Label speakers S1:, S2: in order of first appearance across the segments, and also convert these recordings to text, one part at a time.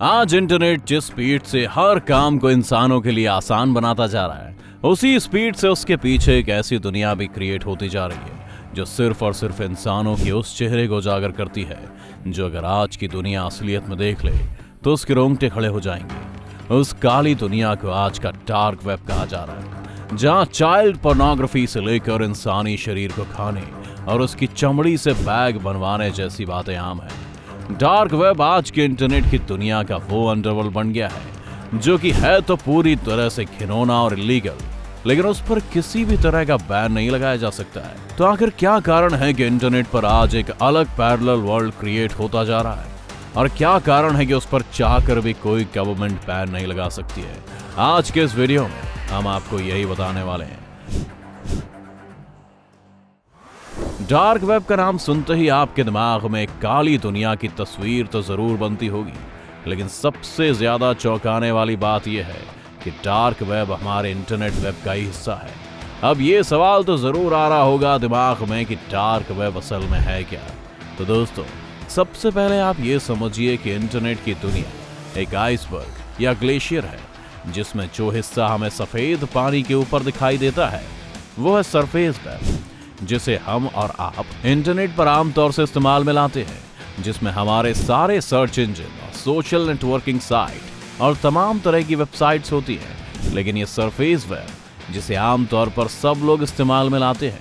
S1: आज इंटरनेट जिस स्पीड से हर काम को इंसानों के लिए आसान बनाता जा रहा है, उसी स्पीड से उसके पीछे एक ऐसी दुनिया भी क्रिएट होती जा रही है जो सिर्फ और सिर्फ इंसानों के उस चेहरे को उजागर करती है जो अगर आज की दुनिया असलियत में देख ले तो उसके रोंगटे खड़े हो जाएंगे। उस काली दुनिया को आज का डार्क वेब कहा जा रहा है, जहां चाइल्ड पोर्नोग्राफी से लेकर इंसानी शरीर को खाने और उसकी चमड़ी से बैग बनवाने जैसी बातें आम है। डार्क वेब आज के इंटरनेट की दुनिया का वो अंडरवर्ल्ड बन गया है जो कि है तो पूरी तरह से घिनौना और इलीगल, लेकिन उस पर किसी भी तरह का बैन नहीं लगाया जा सकता है। तो आखिर क्या कारण है कि इंटरनेट पर आज एक अलग पैरेलल वर्ल्ड क्रिएट होता जा रहा है, और क्या कारण है कि उस पर चाहकर भी कोई गवर्नमेंट बैन नहीं लगा सकती है? आज के इस वीडियो में हम आपको यही बताने वाले हैं। डार्क वेब का नाम सुनते ही आपके दिमाग में एक काली दुनिया की तस्वीर तो जरूर बनती होगी, लेकिन सबसे ज्यादा चौंकाने वाली बात यह है कि डार्क वेब हमारे इंटरनेट वेब का ही हिस्सा है। अब ये सवाल तो जरूर आ रहा होगा दिमाग में कि डार्क वेब असल में है क्या। तो दोस्तों, सबसे पहले आप ये समझिए कि इंटरनेट की दुनिया एक आइसबर्ग या ग्लेशियर है, जिसमें जो हिस्सा हमें सफेद पानी के ऊपर दिखाई देता है वो है सरफेस वेब, जिसे हम और आप इंटरनेट पर आमतौर से इस्तेमाल में लाते हैं, जिसमें हमारे सारे सर्च इंजन और सोशल नेटवर्किंग साइट और तमाम तरह की वेबसाइट्स होती हैं। लेकिन ये सरफेस वेब, जिसे आमतौर पर सब लोग इस्तेमाल में लाते हैं,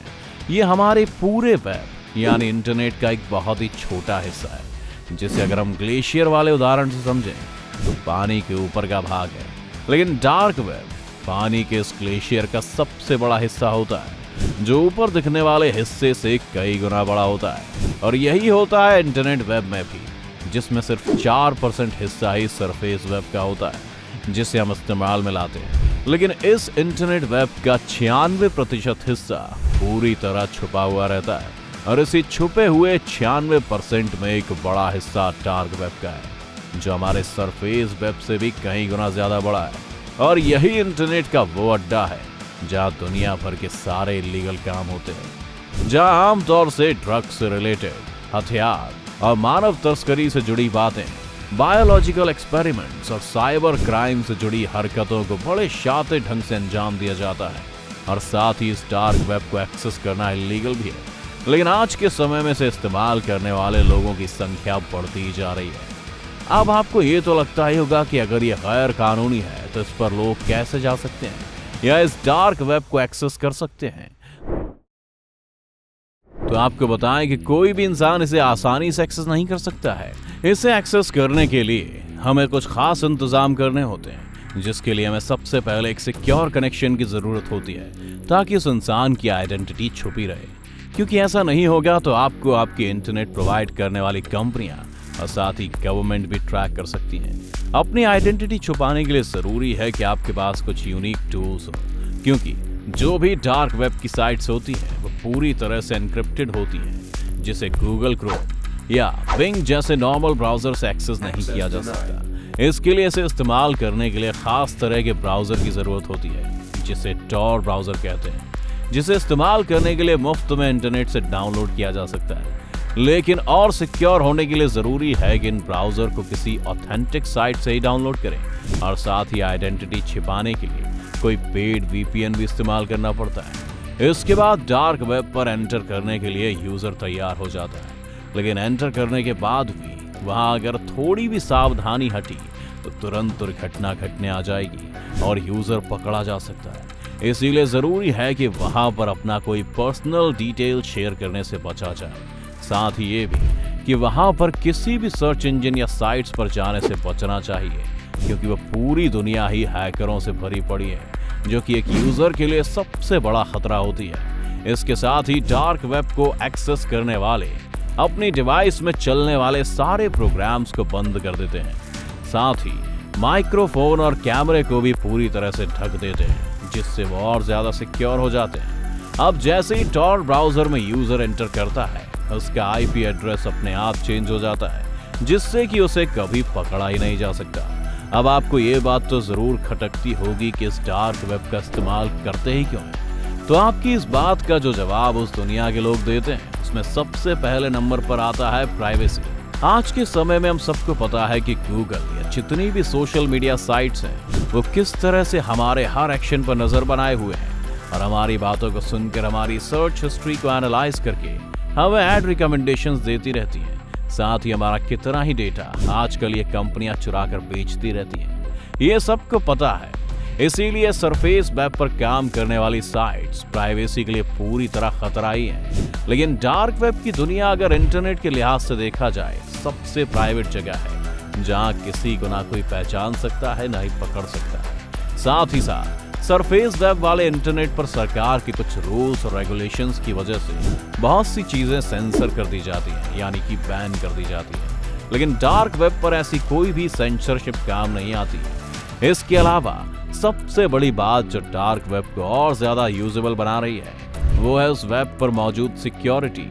S1: ये हमारे पूरे वेब यानी इंटरनेट का एक बहुत ही छोटा हिस्सा है, जिसे अगर हम ग्लेशियर वाले उदाहरण से समझें तो पानी के ऊपर का भाग है। लेकिन डार्क वेब पानी के इस ग्लेशियर का सबसे बड़ा हिस्सा होता है, जो ऊपर दिखने वाले हिस्से से कई गुना बड़ा होता है। और यही होता है इंटरनेट वेब में भी, जिसमें सिर्फ 4% हिस्सा ही सरफेस वेब का होता है, जिसे हम इस्तेमाल में लाते हैं। लेकिन इस इंटरनेट वेब का 96% हिस्सा पूरी तरह छुपा हुआ रहता है, और इसी छुपे हुए 96% में एक बड़ा हिस्सा डार्क वेब का है, जो हमारे सरफेस वेब से भी कई गुना ज्यादा बड़ा है। और यही इंटरनेट का वो अड्डा है जहां दुनिया भर के सारे इलीगल काम होते हैं, जहां आमतौर से ड्रग्स से रिलेटेड, हथियार और मानव तस्करी से जुड़ी बातें, बायोलॉजिकल एक्सपेरिमेंट्स और साइबर क्राइम से जुड़ी हरकतों को बड़े शातिर ढंग से अंजाम दिया जाता है। और साथ ही इस डार्क वेब को एक्सेस करना इलीगल भी है, लेकिन आज के समय में इसे इस्तेमाल करने वाले लोगों की संख्या बढ़ती ही जा रही है। अब आपको ये तो लगता ही होगा कि अगर ये गैर कानूनी है तो इस पर लोग कैसे जा सकते हैं या इस डार्क वेब को एक्सेस कर सकते हैं। तो आपको बताएं कि कोई भी इंसान इसे आसानी से एक्सेस नहीं कर सकता है। इसे एक्सेस करने के लिए हमें कुछ खास इंतजाम करने होते हैं, जिसके लिए हमें सबसे पहले एक सिक्योर कनेक्शन की जरूरत होती है, ताकि उस इंसान की आइडेंटिटी छुपी रहे। क्योंकि ऐसा नहीं होगा तो आपको आपकी इंटरनेट प्रोवाइड करने वाली कंपनियां और साथ ही गवर्नमेंट भी ट्रैक कर सकती हैं। अपनी आइडेंटिटी छुपाने के लिए जरूरी है कि आपके पास कुछ यूनिक टूल्स हो, क्योंकि जो भी डार्क वेब की साइट्स होती हैं वो पूरी तरह से एन्क्रिप्टेड होती हैं, जिसे गूगल क्रोम या बिंग जैसे नॉर्मल ब्राउजर से एक्सेस नहीं किया जा सकता। इसके लिए इसे इस्तेमाल करने के लिए खास तरह के ब्राउजर की जरूरत होती है, जिसे टॉर ब्राउजर कहते हैं, जिसे इस्तेमाल करने के लिए मुफ्त में इंटरनेट से डाउनलोड किया जा सकता है। लेकिन और सिक्योर होने के लिए जरूरी है कि इन ब्राउजर को किसी ऑथेंटिक साइट से ही डाउनलोड करें, और साथ ही आइडेंटिटी छिपाने के लिए कोई पेड वीपीएन भी इस्तेमाल करना पड़ता है। इसके बाद डार्क वेब पर एंटर करने के लिए यूजर तैयार हो जाता है, लेकिन एंटर करने के बाद भी वहां अगर थोड़ी भी सावधानी हटी तो तुरंत दुर्घटना घटने आ जाएगी और यूजर पकड़ा जा सकता है। इसीलिए जरूरी है कि वहां पर अपना कोई पर्सनल डिटेल शेयर करने से बचा जाए। साथ ही ये भी कि वहां पर किसी भी सर्च इंजन या साइट्स पर जाने से बचना चाहिए, क्योंकि वह पूरी दुनिया ही हैकरों से भरी पड़ी है, जो कि एक यूजर के लिए सबसे बड़ा खतरा होती है। इसके साथ ही डार्क वेब को एक्सेस करने वाले अपनी डिवाइस में चलने वाले सारे प्रोग्राम्स को बंद कर देते हैं। साथ ही माइक्रोफोन और कैमरे को भी पूरी तरह से ढक देते हैं, जिससे वो और ज्यादा सिक्योर हो जाते हैं। अब जैसे ही टॉर ब्राउजर में यूजर एंटर करता है, उसका आईपी एड्रेस अपने आप चेंज हो जाता है, जिससे कि उसे कभी पकड़ा ही नहीं जा सकता। अब आपको ये बात तो जरूर खटकती होगी कि इस डार्क वेब का इस्तेमाल करते ही क्यों है। तो आपकी इस बात का जो जवाब उस दुनिया के लोग देते हैं, उसमें सबसे पहले नंबर पर आता है प्राइवेसी। आज के समय में हम सबको पता है कि गूगल या जितनी भी सोशल मीडिया साइट्स हैं वो किस तरह से हमारे हर एक्शन पर नजर बनाए हुए हैं और हमारी बातों को सुनकर हमारी सर्च हिस्ट्री को एनालाइज करके हमें एड रिकमेंडेशंस देती रहती हैं। साथ ही हमारा कितना ही डेटा आजकल ये कंपनियां चुरा कर बेचती रहती हैं, ये सबको पता है। इसीलिए सरफेस वेब पर काम करने वाली साइट्स प्राइवेसी के लिए पूरी तरह खतरा ही है। लेकिन डार्क वेब की दुनिया अगर इंटरनेट के लिहाज से देखा जाए सबसे प्राइवेट जगह है, जहां किसी को ना कोई पहचान सकता है ना ही पकड़ सकता है। साथ ही साथ सरफेस वेब वाले इंटरनेट पर सरकार के कुछ रूल्स और रेगुलेशंस की वजह से बहुत सी चीजें सेंसर कर दी जाती हैं, यानी कि बैन कर दी जाती है। लेकिन डार्क वेब पर ऐसी कोई भी सेंसरशिप काम नहीं आती है। इसके अलावा सबसे बड़ी बात जो डार्क वेब को और ज्यादा यूजेबल बना रही है वो है उस वेब पर मौजूद सिक्योरिटी।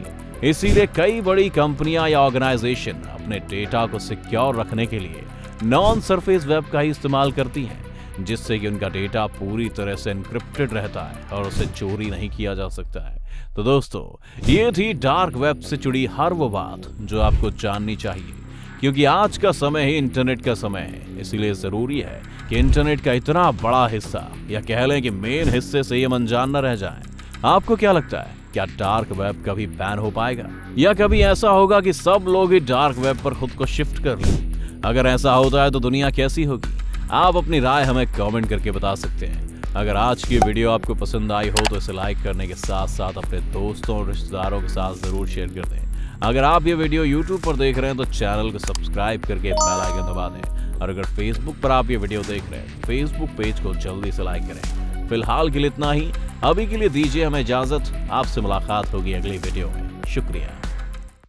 S1: इसीलिए कई बड़ी कंपनियां या ऑर्गेनाइजेशन अपने डेटा को सिक्योर रखने के लिए नॉन सरफेस वेब का ही इस्तेमाल करती हैं, जिससे कि उनका डेटा पूरी तरह से एन्क्रिप्टेड रहता है और उसे चोरी नहीं किया जा सकता है। तो दोस्तों, ये थी डार्क वेब से जुड़ी हर वो बात जो आपको जाननी चाहिए, क्योंकि आज का समय ही इंटरनेट का समय है। इसीलिए जरूरी है कि इंटरनेट का इतना बड़ा हिस्सा या कह लें कि मेन हिस्से से ये अनजान न रह जाए। आपको क्या लगता है, क्या डार्क वेब कभी बैन हो पाएगा या कभी ऐसा होगा कि सब लोग ही डार्क वेब पर खुद को शिफ्ट कर लें? अगर ऐसा होता है तो दुनिया कैसी होगी? आप अपनी राय हमें कमेंट करके बता सकते हैं। अगर आज की वीडियो आपको पसंद आई हो तो इसे लाइक करने के साथ साथ अपने दोस्तों और रिश्तेदारों के साथ जरूर शेयर कर दें। अगर आप ये वीडियो YouTube पर देख रहे हैं तो चैनल को सब्सक्राइब करके बेल आइकन दबा दें। और अगर Facebook पर आप ये वीडियो देख रहे हैं तो Facebook पेज को जल्दी से लाइक करें। फिलहाल के लिए इतना ही। अभी के लिए दीजिए हमें इजाजत। आपसे मुलाकात होगी अगली वीडियो में। शुक्रिया।